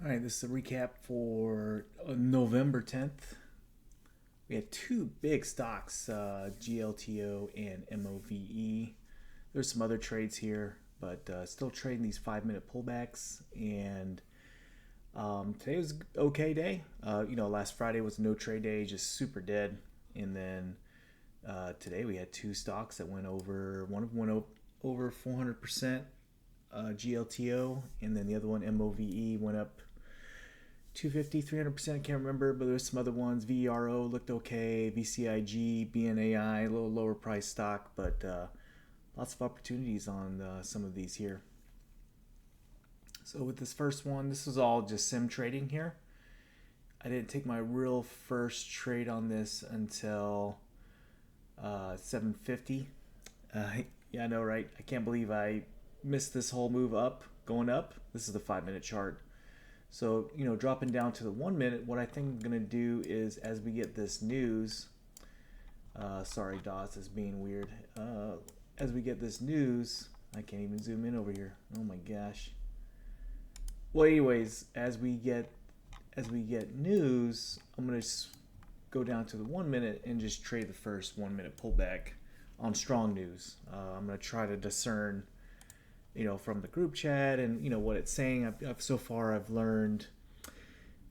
All right, this is a recap for November 10th. We had two big stocks, GLTO and MOVE. There's some other trades here, but still trading these 5 minute pullbacks. And today was an okay day. Last Friday was no trade day, just super dead. And then today we had two stocks that went over. One of them went over 400%, GLTO, and then the other one, MOVE, went up 250, 300%. I can't remember, but there's some other ones. VERO looked okay. VCIG, BNAI, a little lower price stock, but lots of opportunities on some of these here. So with this first one, this was all just sim trading here. I didn't take my real first trade on this until 750. Yeah, I know, right? I can't believe I missed this whole move up, going up. This is the 5 minute chart. So, dropping down to the 1 minute, what I think I'm going to do is as we get this news, sorry, DOS is being weird. As we get this news, I can't even zoom in over here. Oh my gosh. Well, anyways, as we get news, I'm going to go down to the 1 minute and just trade the first 1 minute pullback on strong news. I'm going to try to discern from the group chat and what it's saying. So far I've learned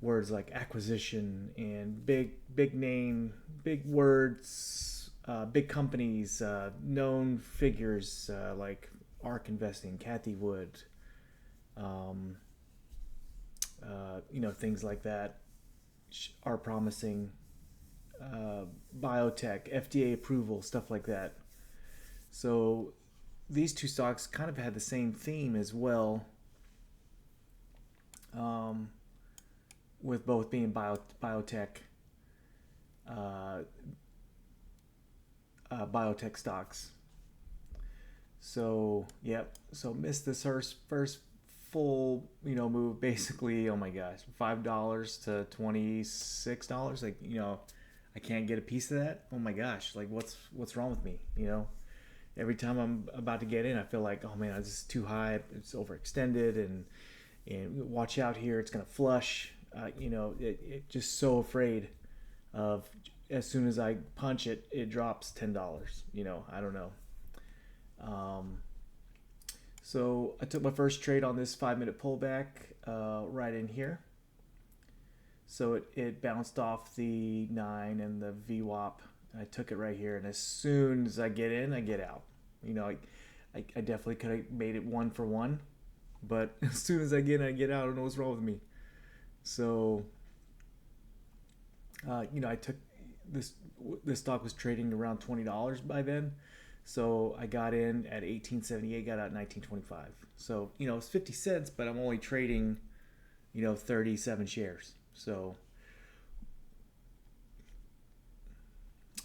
words like acquisition and big name, big words, big companies, known figures like ARK Investing, Kathy Wood, things like that are promising. Biotech, FDA approval, stuff like that. So these two stocks kind of had the same theme as well, with both being uh, biotech stocks. So yep. So missed this first full move, basically. Oh my gosh, $5 to $26. Like I can't get a piece of that. Oh my gosh, like what's wrong with me? Every time I'm about to get in, I feel like, oh man, this is too high. It's overextended, and watch out here, it's gonna flush. It just so afraid of as soon as I punch it, it drops $10. I don't know. Um, so I took my first trade on this 5 minute pullback right in here. So it bounced off the 9 and the VWAP. I took it right here, and as soon as I get in, I get out. I definitely could have made it 1 for 1, but as soon as I get in, I get out. I don't know what's wrong with me. So, I took this. This stock was trading around $20 by then, so I got in at 1878, got out at 1925. So it's 50 cents, but I'm only trading 37 shares. So,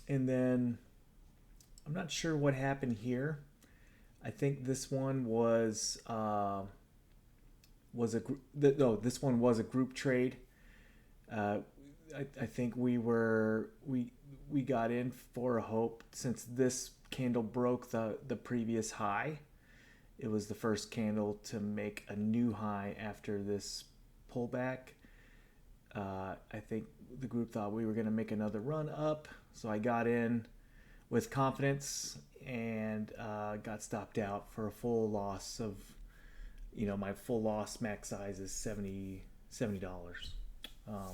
and then I'm not sure what happened here. I think this one was a no. This one was a group trade. Uh, I think we got in for a hope, since this candle broke the previous high. It was the first candle to make a new high after this pullback. I think the group thought we were going to make another run up, so I got in with confidence and got stopped out for a full loss of, my full loss max size is $70.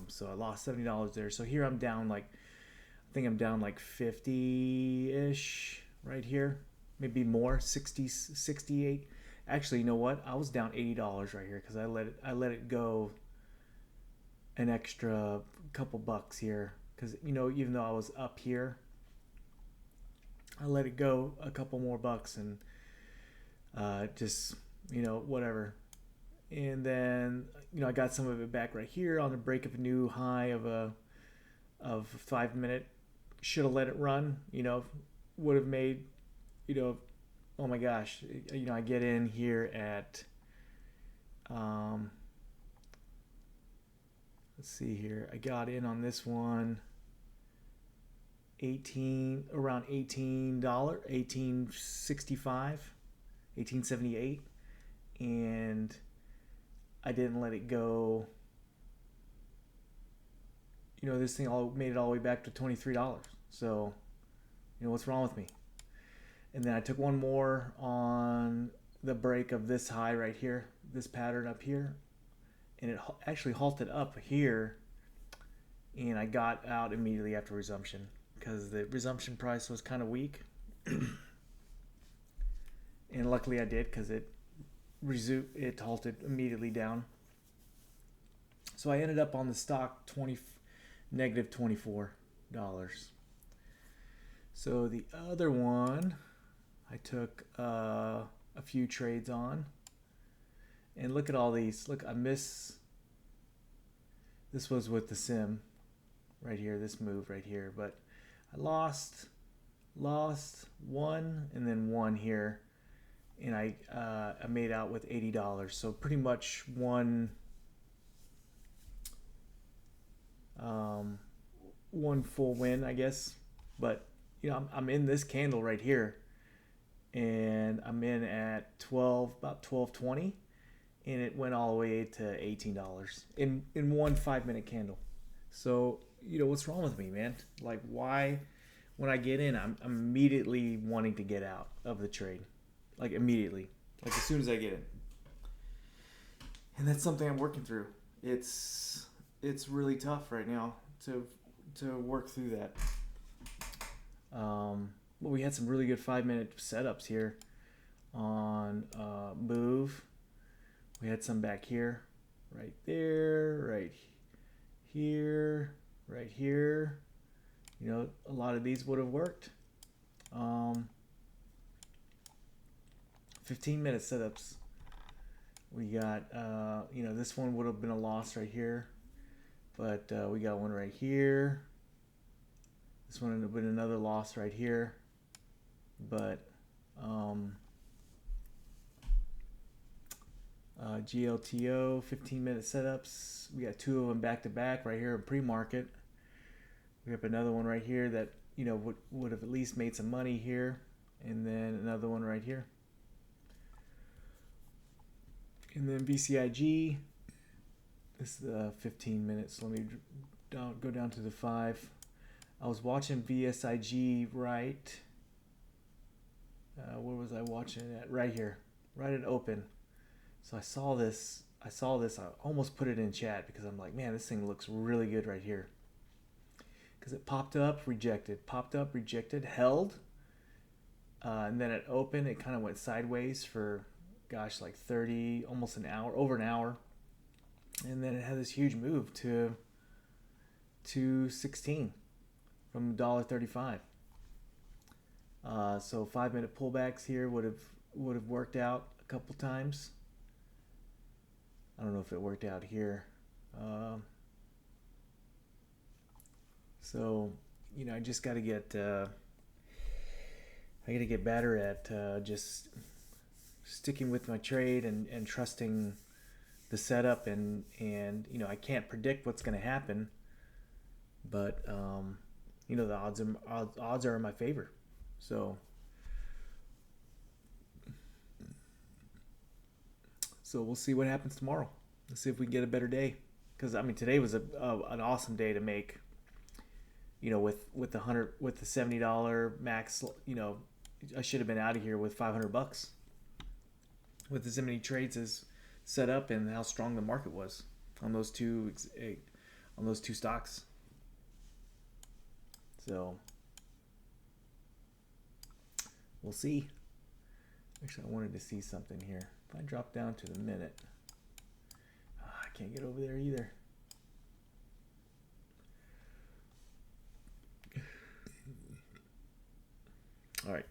So I lost $70 there. So here I'm down like, I think I'm down like 50-ish right here, maybe more, 60, 68. Actually, you know what? I was down $80 right here because I let it go an extra couple bucks here, because even though I was up here, I let it go a couple more bucks, and just whatever. And then I got some of it back right here on the break of a new high of 5 minute. Should have let it run. Would have made oh my gosh. I get in here at let's see here. I got in on this one 1865, 1878, and I didn't let it go. this thing all made it all the way back to $23. So, what's wrong with me? And then I took one more on the break of this high right here, this pattern up here, and it actually halted up here, and I got out immediately after resumption because the resumption price was kind of weak. And luckily I did, because it halted immediately down. So I ended up on the stock negative $24. So the other one I took a few trades on, and look at all these. Look, this was with the sim right here, this move right here, but I lost one and then one here, and I made out with $80. So pretty much one full win, I guess. But I'm in this candle right here, and I'm in at about 12.20, and it went all the way to $18 in one 5-minute candle. So what's wrong with me, man? Like, why when I get in, I'm immediately wanting to get out of the trade, like immediately, like as soon as I get in. And that's something I'm working through. It's really tough right now to work through that. Well, we had some really good 5-minute setups here on move. We had some back here, right there, right here, right here. A lot of these would have worked. 15-minute setups. We got, this one would have been a loss right here, but we got one right here. This one would have been another loss right here, but GLTO 15-minute setups. We got two of them back to back right here in pre-market. We have another one right here that would have at least made some money here, and then another one right here, and then VCIG. This is 15 minutes. Let me go down to the 5. I was watching VSIG right. Where was I watching it at? Right here, right at open. So I saw this. I almost put it in chat because I'm like, man, this thing looks really good right here. Because it popped up, rejected, held, and then at open it kind of went sideways for, gosh, like 30, almost an hour, over an hour, and then it had this huge move to 216 from $1.35. So 5-minute pullbacks here would have worked out a couple times. I don't know if it worked out here. So I just got to get better at just sticking with my trade and trusting the setup, and I can't predict what's going to happen, but the odds are in my favor. So we'll see what happens tomorrow. Let's see if we can get a better day, because today was an awesome day to make. With the $70 max, I should have been out of here with $500 with as many trades as set up and how strong the market was on those two stocks. So we'll see. Actually, I wanted to see something here. If I drop down to the minute, I can't get over there either. All right.